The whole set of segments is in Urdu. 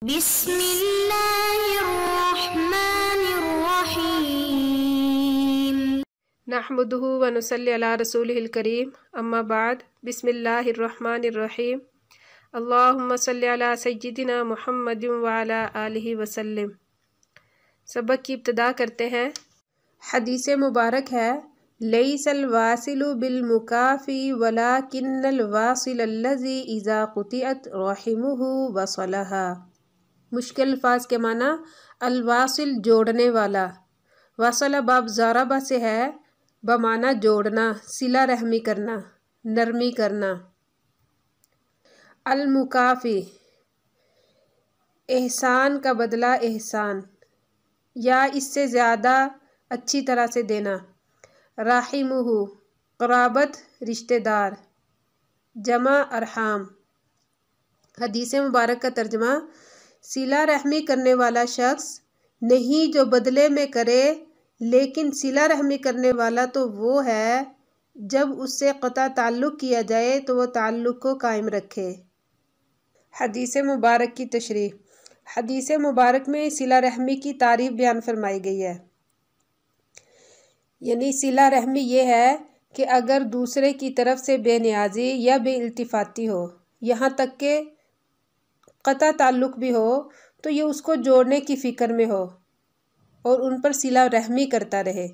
بسم اللہ الرحمن الرحیم نحمدہ ونصلی علی رسولہ الکریم اما بعد بسم اللہ الرحمن الرحیم اللہم صلی علی سیدنا محمد وعلی آلہ وسلم۔ سبق کی ابتدا کرتے ہیں۔ حدیث مبارک ہے لیس الواصل بالمکافی ولکن الواصل الذی اذا قطعت رحمہ وصلہا۔ مشکل الفاظ کے معنی الواصل جوڑنے والا، واصل باب ضربہ سے ہے بمعنی جوڑنا، صلہ رحمی کرنا، نرمی کرنا۔ المکافی احسان کا بدلہ احسان یا اس سے زیادہ اچھی طرح سے دینا۔ رحمہ قرابت رشتہ دار، جمع ارحام۔ حدیث مبارک کا ترجمہ صلہ رحمی کرنے والا شخص نہیں جو بدلے میں کرے، لیکن صلہ رحمی کرنے والا تو وہ ہے جب اس سے قطع تعلق کیا جائے تو وہ تعلق کو قائم رکھے۔ حدیث مبارک کی تشریح۔ حدیث مبارک میں صلہ رحمی کی تعریف بیان فرمائی گئی ہے، یعنی صلہ رحمی یہ ہے کہ اگر دوسرے کی طرف سے بے نیازی یا بے التفاتی ہو، یہاں تک کہ قطع تعلق بھی ہو، تو یہ اس کو جوڑنے کی فکر میں ہو اور ان پر صلہ رحمی کرتا رہے۔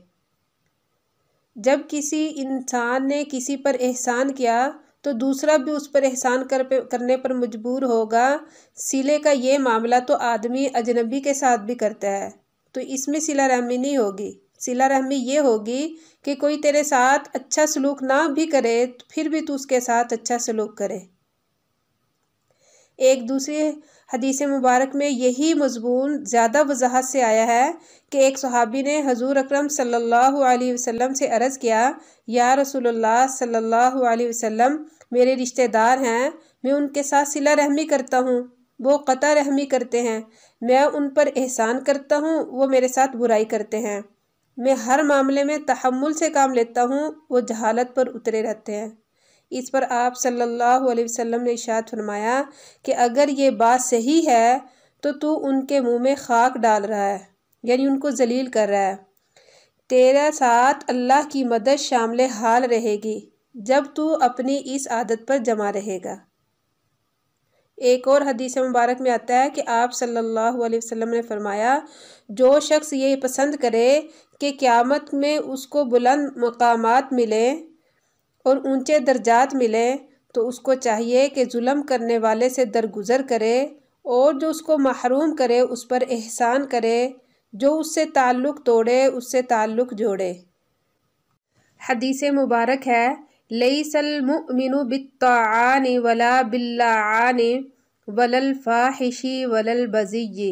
جب کسی انسان نے کسی پر احسان کیا تو دوسرا بھی اس پر احسان کرنے پر مجبور ہوگا۔ صلے کا یہ معاملہ تو آدمی اجنبی کے ساتھ بھی کرتا ہے، تو اس میں صلہ رحمی نہیں ہوگی۔ صلہ رحمی یہ ہوگی کہ کوئی تیرے ساتھ اچھا سلوک نہ بھی کرے پھر بھی تو اس کے ساتھ اچھا سلوک کرے۔ ایک دوسری حدیث مبارک میں یہی مضمون زیادہ وضاحت سے آیا ہے کہ ایک صحابی نے حضور اکرم صلی اللہ علیہ وسلم سے عرض کیا، یا رسول اللہ صلی اللہ علیہ وسلم، میرے رشتہ دار ہیں، میں ان کے ساتھ صلہ رحمی کرتا ہوں، وہ قطع رحمی کرتے ہیں، میں ان پر احسان کرتا ہوں، وہ میرے ساتھ برائی کرتے ہیں، میں ہر معاملے میں تحمل سے کام لیتا ہوں، وہ جہالت پر اترے رہتے ہیں۔ اس پر آپ صلی اللہ علیہ وسلم نے ارشاد فرمایا کہ اگر یہ بات صحیح ہے تو ان کے منہ میں خاک ڈال رہا ہے، یعنی ان کو ذلیل کر رہا ہے۔ تیرے ساتھ اللہ کی مدد شامل حال رہے گی جب تو اپنی اس عادت پر جمع رہے گا۔ ایک اور حدیث مبارک میں آتا ہے کہ آپ صلی اللہ علیہ وسلم نے فرمایا، جو شخص یہ پسند کرے کہ قیامت میں اس کو بلند مقامات ملے اور اونچے درجات ملے، تو اس کو چاہیے کہ ظلم کرنے والے سے درگزر کرے اور جو اس کو محروم کرے اس پر احسان کرے، جو اس سے تعلق توڑے اس سے تعلق جوڑے۔ حدیث مبارک ہے لیس المؤمن بالطاعان ولا باللعان ولا الفاحش ولا البذی۔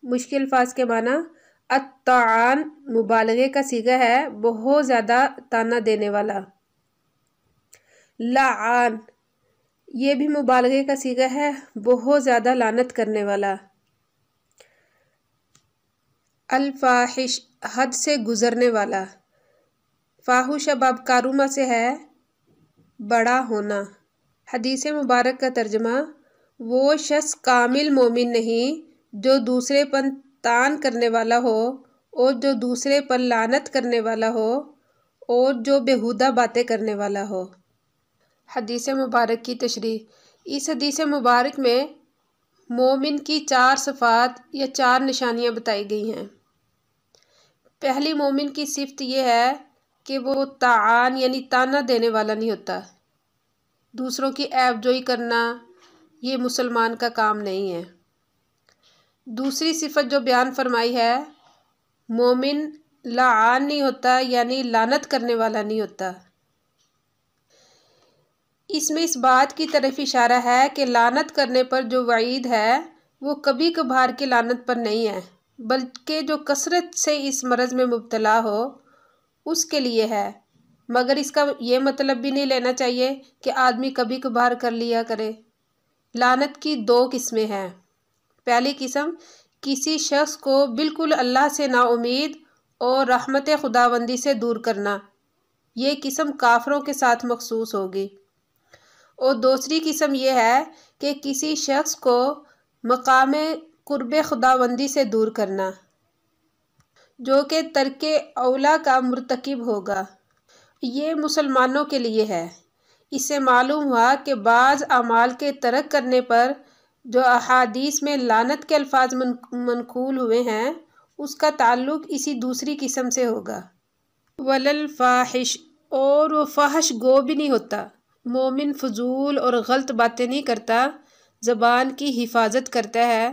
مشکل الفاظ کے معنی الطاعان مبالغے کا صیغہ ہے، بہت زیادہ طعنہ دینے والا۔ لعان یہ بھی مبالغے کا صیغہ ہے، بہت زیادہ لعنت کرنے والا۔ الفاحش حد سے گزرنے والا۔ فاحش باب کارما سے ہے بڑا ہونا۔ حدیث مبارک کا ترجمہ وہ شخص کامل مومن نہیں جو دوسرے پر طعن کرنے والا ہو اور جو دوسرے پر لعنت کرنے والا ہو اور جو بیہودہ باتیں کرنے والا ہو۔ حدیث مبارک کی تشریح۔ اس حدیث مبارک میں مومن کی 4 صفات یا 4 نشانیاں بتائی گئی ہیں۔ پہلی مومن کی صفت یہ ہے کہ وہ طعان یعنی طعنہ دینے والا نہیں ہوتا۔ دوسروں کی عیب جوئی کرنا یہ مسلمان کا کام نہیں ہے۔ دوسری صفت جو بیان فرمائی ہے، مومن لعان نہیں ہوتا یعنی لعنت کرنے والا نہیں ہوتا۔ اس میں اس بات کی طرف اشارہ ہے کہ لعنت کرنے پر جو وعید ہے وہ کبھی کبھار کی لعنت پر نہیں ہے، بلکہ جو کثرت سے اس مرض میں مبتلا ہو اس کے لیے ہے، مگر اس کا یہ مطلب بھی نہیں لینا چاہیے کہ آدمی کبھی کبھار کر لیا کرے۔ لعنت کی 2 قسمیں ہیں۔ پہلی قسم کسی شخص کو بالکل اللہ سے نا امید اور رحمت خداوندی سے دور کرنا، یہ قسم کافروں کے ساتھ مخصوص ہوگی۔ اور دوسری قسم یہ ہے کہ کسی شخص کو مقام قرب خداوندی سے دور کرنا، جو کہ ترک اولا کا مرتکب ہوگا، یہ مسلمانوں کے لیے ہے۔ اس سے معلوم ہوا کہ بعض اعمال کے ترک کرنے پر جو احادیث میں لعنت کے الفاظ منقول ہوئے ہیں اس کا تعلق اسی دوسری قسم سے ہوگا۔ وللفاحش، اور وہ فحش گو بھی نہیں ہوتا۔ مومن فضول اور غلط باتیں نہیں کرتا، زبان کی حفاظت کرتا ہے۔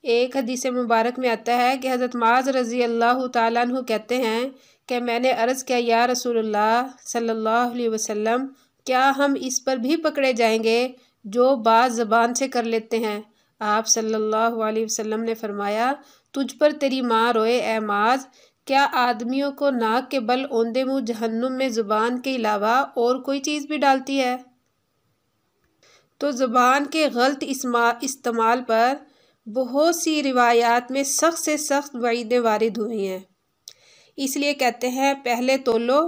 ایک حدیث مبارک میں آتا ہے کہ حضرت معاذ رضی اللہ تعالیٰ عنہ کہتے ہیں کہ میں نے عرض کیا یا رسول اللہ صلی اللہ علیہ وسلم، کیا ہم اس پر بھی پکڑے جائیں گے جو بات زبان سے کر لیتے ہیں؟ آپ صلی اللہ علیہ وسلم نے فرمایا، تجھ پر تیری ماں روئے اے معاذ، کیا آدمیوں کو ناک کے بل اوندے منہ جہنم میں زبان کے علاوہ اور کوئی چیز بھی ڈالتی ہے؟ تو زبان کے غلط استعمال پر بہت سی روایات میں سخت سے سخت وعیدیں وارد ہوئی ہیں۔ اس لیے کہتے ہیں پہلے تولو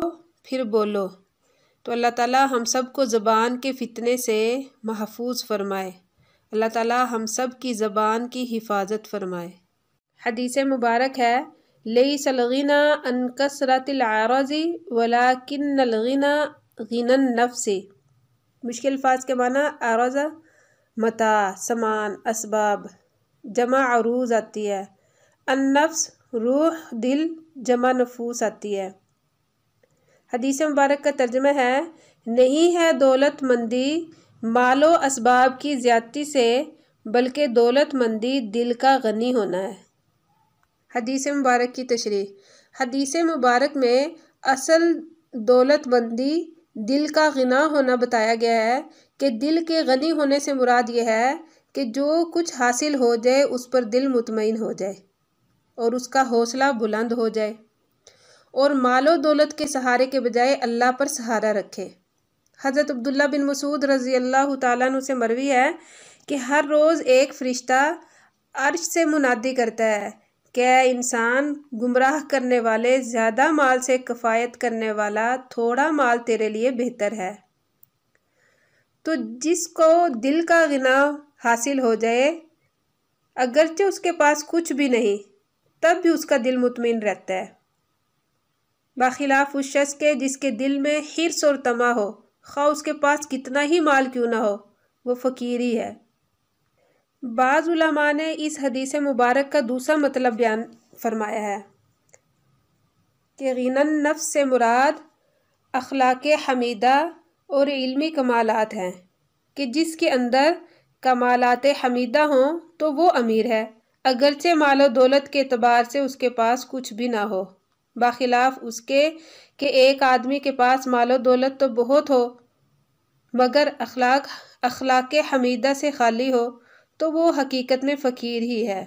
پھر بولو۔ تو اللہ تعالیٰ ہم سب کو زبان کے فتنے سے محفوظ فرمائے۔ اللہ تعالیٰ ہم سب کی زبان کی حفاظت فرمائے۔ حدیث مبارک ہے، لیس الغنی عن کثرت العرض ولکن الغنی غنی النفس۔ مشکل الفاظ کے معنی عرض متاع، سامان، اسباب، جمع عروض آتی ہے۔ النفس روح، دل، جمع نفوس آتی ہے۔ حدیث مبارک کا ترجمہ ہے، نہیں ہے دولت مندی مال و اسباب کی زیادتی سے، بلکہ دولت مندی دل کا غنی ہونا ہے۔ حدیث مبارک کی تشریح۔ حدیث مبارک میں اصل دولت مندی دل کا غنا ہونا بتایا گیا ہے کہ دل کے غنی ہونے سے مراد یہ ہے کہ جو کچھ حاصل ہو جائے اس پر دل مطمئن ہو جائے اور اس کا حوصلہ بلند ہو جائے، اور مال و دولت کے سہارے کے بجائے اللہ پر سہارا رکھے۔ حضرت عبداللہ بن مسعود رضی اللہ تعالیٰ عنہ سے مروی ہے کہ ہر روز ایک فرشتہ عرش سے منادی کرتا ہے کہ اے انسان، گمراہ کرنے والے، زیادہ مال سے کفایت کرنے والا تھوڑا مال تیرے لیے بہتر ہے۔ تو جس کو دل کا غنا حاصل ہو جائے، اگرچہ اس کے پاس کچھ بھی نہیں، تب بھی اس کا دل مطمئن رہتا ہے، بخلاف اس شخص کے جس کے دل میں حرص اور طمع ہو، خواہ اس کے پاس کتنا ہی مال کیوں نہ ہو، وہ فقیر ہی ہے۔ بعض علماء نے اس حدیث مبارک کا دوسرا مطلب بیان فرمایا ہے کہ غنی النفس سے مراد اخلاق حمیدہ اور علمی کمالات ہیں، کہ جس کے اندر کمالات حمیدہ ہوں تو وہ امیر ہے، اگرچہ مال و دولت کے اعتبار سے اس کے پاس کچھ بھی نہ ہو، بخلاف اس کے کہ ایک آدمی کے پاس مال و دولت تو بہت ہو مگر اخلاق حمیدہ سے خالی ہو، تو وہ حقیقت میں فقیر ہی ہے۔